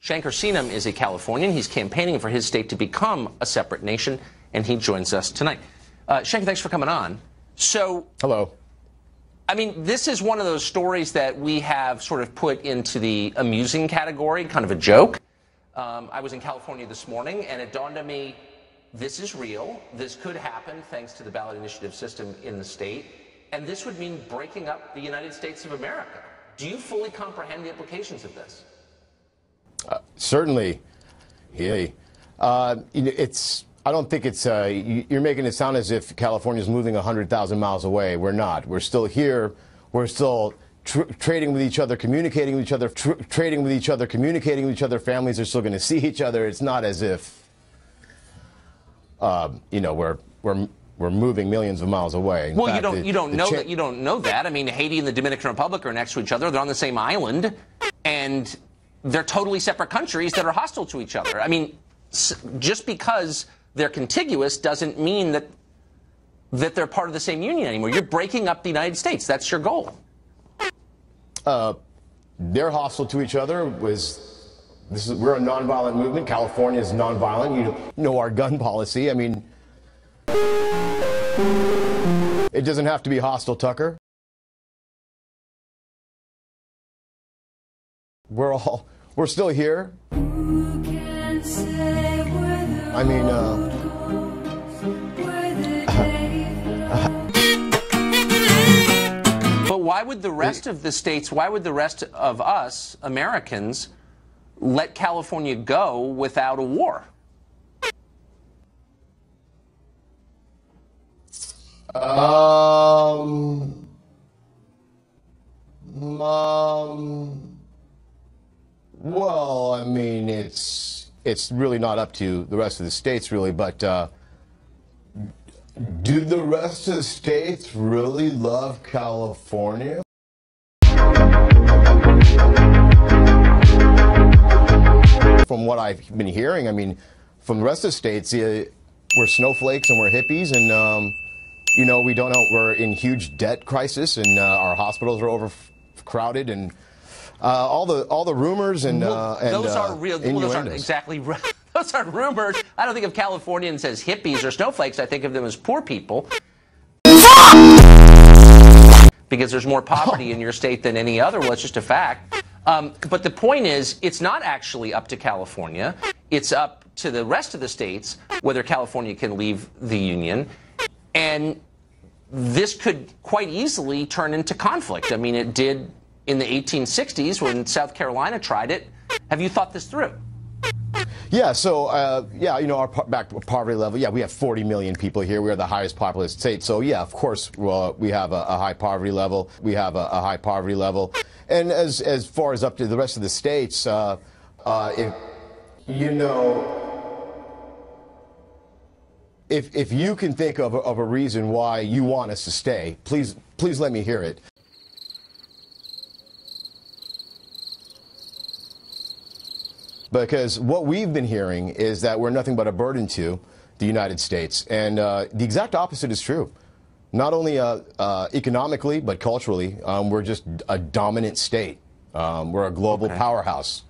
Shankar Sinam is a Californian. He's campaigning for his state to become a separate nation, and he joins us tonight. Shankar, thanks for coming on. So, hello. I mean, this is one of those stories that we have sort of put into the amusing category, kind of a joke. I was in California this morning, and it dawned on me, this is real. This could happen thanks to the ballot initiative system in the state, and this would mean breaking up the United States of America. Do you fully comprehend the implications of this? Certainly. Yeah. I don't think it's, you're making it sound as if California is moving 100,000 miles away. We're not. We're still here. We're still trading with each other, communicating with each other, communicating with each other. Families are still going to see each other. It's not as if, we're moving millions of miles away. Well, you don't know that. I mean, Haiti and the Dominican Republic are next to each other. They're on the same island, and they're totally separate countries that are hostile to each other. I mean, just because they're contiguous doesn't mean that they're part of the same union anymore. You're breaking up the United States. That's your goal. They're hostile to each other. We're a nonviolent movement. California is nonviolent. You know our gun policy. I mean, it doesn't have to be hostile, Tucker. We're still here. I mean, but why would the rest of the states, why would the rest of us, Americans, let California go without a war? Well, I mean, it's really not up to the rest of the states, really, but do the rest of the states really love California? From what I've been hearing, I mean, from the rest of the states, we're snowflakes and we're hippies, and we don't know, we're in huge debt crisis, and our hospitals are overcrowded, and all the rumors and those are real. Well, those aren't exactly. Those aren't rumors. I don't think of Californians as hippies or snowflakes. I think of them as poor people. Because there's more poverty in your state than any other. Well, it's just a fact. But the point is, it's not actually up to California. It's up to the rest of the states whether California can leave the union. And this could quite easily turn into conflict. I mean, it did in the 1860s when South Carolina tried it. Have you thought this through? Yeah, so, our poverty level, we have 40 million people here. We are the highest populous state. So, yeah, of course, we have a high poverty level. And as far as up to the rest of the states, if you can think of a reason why you want us to stay, please let me hear it. Because what we've been hearing is that we're nothing but a burden to the United States. And the exact opposite is true. Not only economically, but culturally, we're just a dominant state. We're a global powerhouse.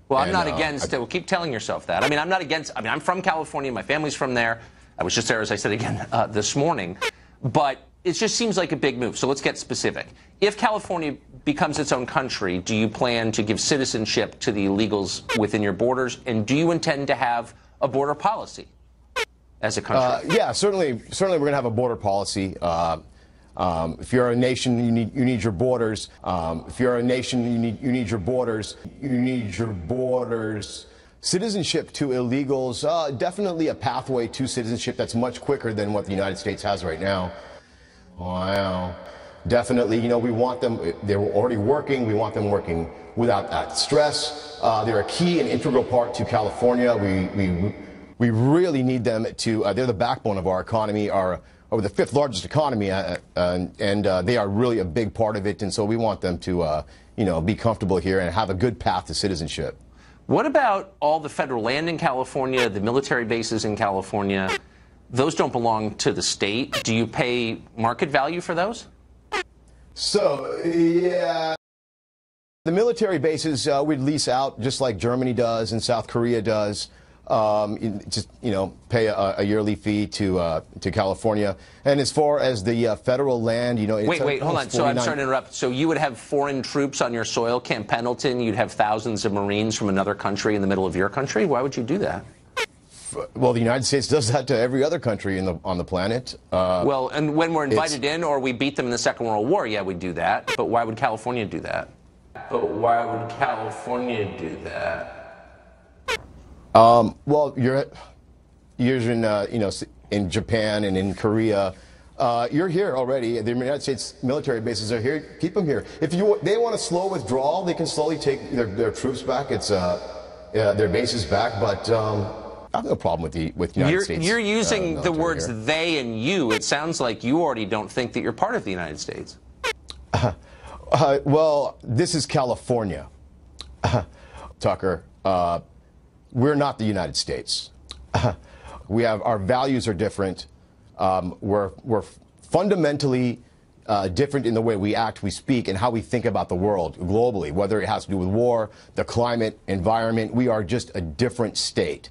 Well, I'm not against it. Well, keep telling yourself that. I mean, I'm not against. I mean, I'm from California. My family's from there. I was just there, as I said again, this morning. But it just seems like a big move. So let's get specific. If California becomes its own country, do you plan to give citizenship to the illegals within your borders? And do you intend to have a border policy as a country? Yeah, certainly we're going to have a border policy. If you're a nation, you need your borders. If you're a nation, you need your borders. You need your borders. Citizenship to illegals, definitely a pathway to citizenship that's much quicker than what the United States has right now. Wow. Definitely, we want them, they're already working, we want them working without that stress. They're a key and integral part to California. We really need them to, they're the backbone of our economy, we're the fifth largest economy, and they are really a big part of it, and so we want them to, be comfortable here and have a good path to citizenship. What about all the federal land in California, the military bases in California? Those don't belong to the state. Do you pay market value for those? So, yeah. The military bases we'd lease out just like Germany does and South Korea does. Just, pay a yearly fee to California. And as far as the federal land, Wait, hold on. So I'm sorry to interrupt. So you would have foreign troops on your soil, Camp Pendleton. You'd have thousands of Marines from another country in the middle of your country. Why would you do that? Well, the United States does that to every other country on the planet. Well, and when we're invited in or we beat them in the Second World War, yeah, we'd do that. But why would California do that? Well, you're in Japan and in Korea. You're here already. The United States military bases are here. Keep them here. If they want a slow withdrawal, they can slowly take their troops back. It's their bases back. But I have no problem with the United States. You're using the words here. they and you. It sounds like you already don't think that you're part of the United States. Well, this is California, Tucker. We're not the United States. Our values are different. We're fundamentally different in the way we act, we speak, and how we think about the world globally, whether it has to do with war, the climate, environment. We are just a different state.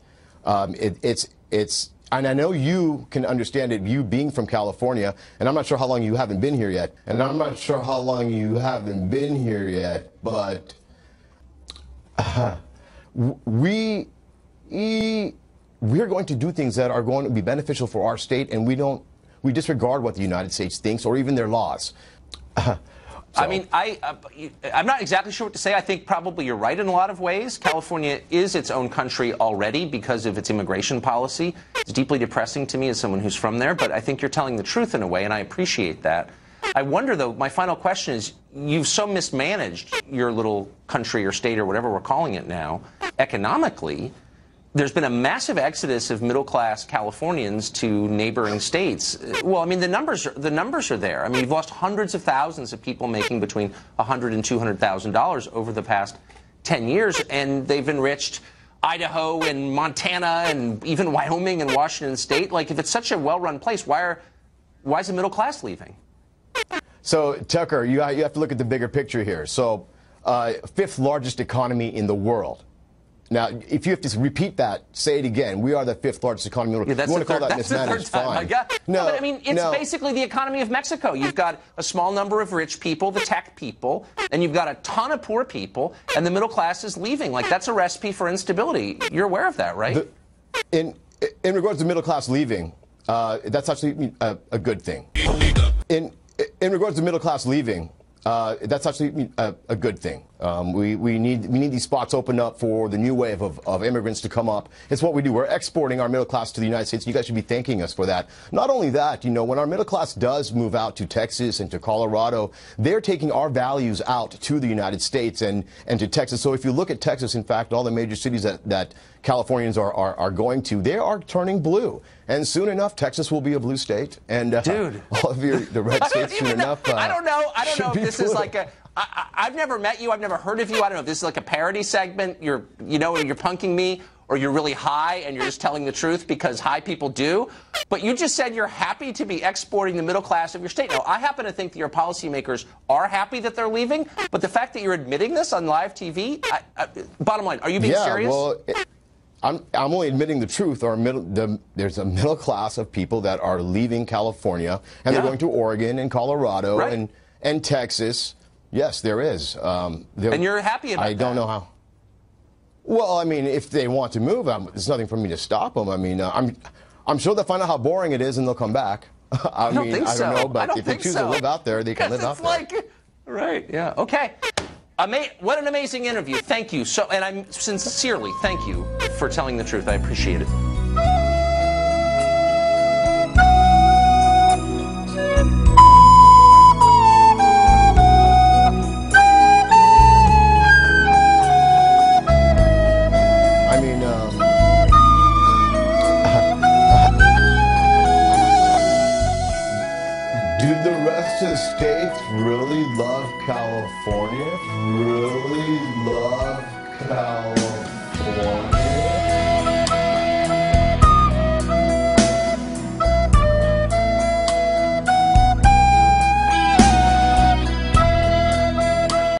And I know you can understand it, you being from California, and I'm not sure how long you haven't been here yet. But we're going to do things that are going to be beneficial for our state, and we disregard what the United States thinks or even their laws. I mean, I'm not exactly sure what to say. I think probably you're right in a lot of ways. California is its own country already because of its immigration policy. It's deeply depressing to me as someone who's from there, but I think you're telling the truth in a way, and I appreciate that. I wonder, though, my final question is, you've so mismanaged your little country or state or whatever we're calling it now, economically. There's been a massive exodus of middle-class Californians to neighboring states. Well, I mean, the numbers are there. I mean, you've lost hundreds of thousands of people making between $100,000 and $200,000 over the past 10 years, and they've enriched Idaho and Montana and even Wyoming and Washington State. Like, if it's such a well-run place, why is the middle class leaving? So, Tucker, you have to look at the bigger picture here. So, fifth largest economy in the world. Now, if you have to repeat that, say it again. We are the fifth largest economy in the world. Yeah, you want to call that mismanaged? Fine. No, but I mean, it's basically the economy of Mexico. You've got a small number of rich people, the tech people, and you've got a ton of poor people, and the middle class is leaving. Like, that's a recipe for instability. You're aware of that, right? In regards to middle class leaving, that's actually a good thing. In regards to middle class leaving, that's actually a good thing. We need these spots opened up for the new wave of immigrants to come up. It's what we do. We're exporting our middle class to the United States. You guys should be thanking us for that. Not only that, when our middle class does move out to Texas and to Colorado, they're taking our values out to the United States and to Texas. So if you look at Texas, in fact, all the major cities that Californians are going to, they are turning blue. And soon enough, Texas will be a blue state. And dude, all of the red states soon enough. I don't know if this is like a. I've never met you. I've never heard of you. I don't know if this is like a parody segment. You're punking me, or you're really high and you're just telling the truth because high people do. But you just said you're happy to be exporting the middle class of your state. Now, I happen to think that your policymakers are happy that they're leaving. But the fact that you're admitting this on live TV, bottom line, are you being serious? Well, I'm only admitting the truth. There's a middle class of people that are leaving California, and they're going to Oregon and Colorado and Texas. Yes, there is. And you're happy about that? I don't know how. Well, I mean, if they want to move, there's nothing for me to stop them. I mean, I'm sure they'll find out how boring it is and they'll come back. I don't know, but if they choose to live out there, they can live out there. Right, yeah, okay. What an amazing interview. Thank you. And I'm sincerely thank you for telling the truth. I appreciate it. I mean, do the rest of the states really love California? Really love California?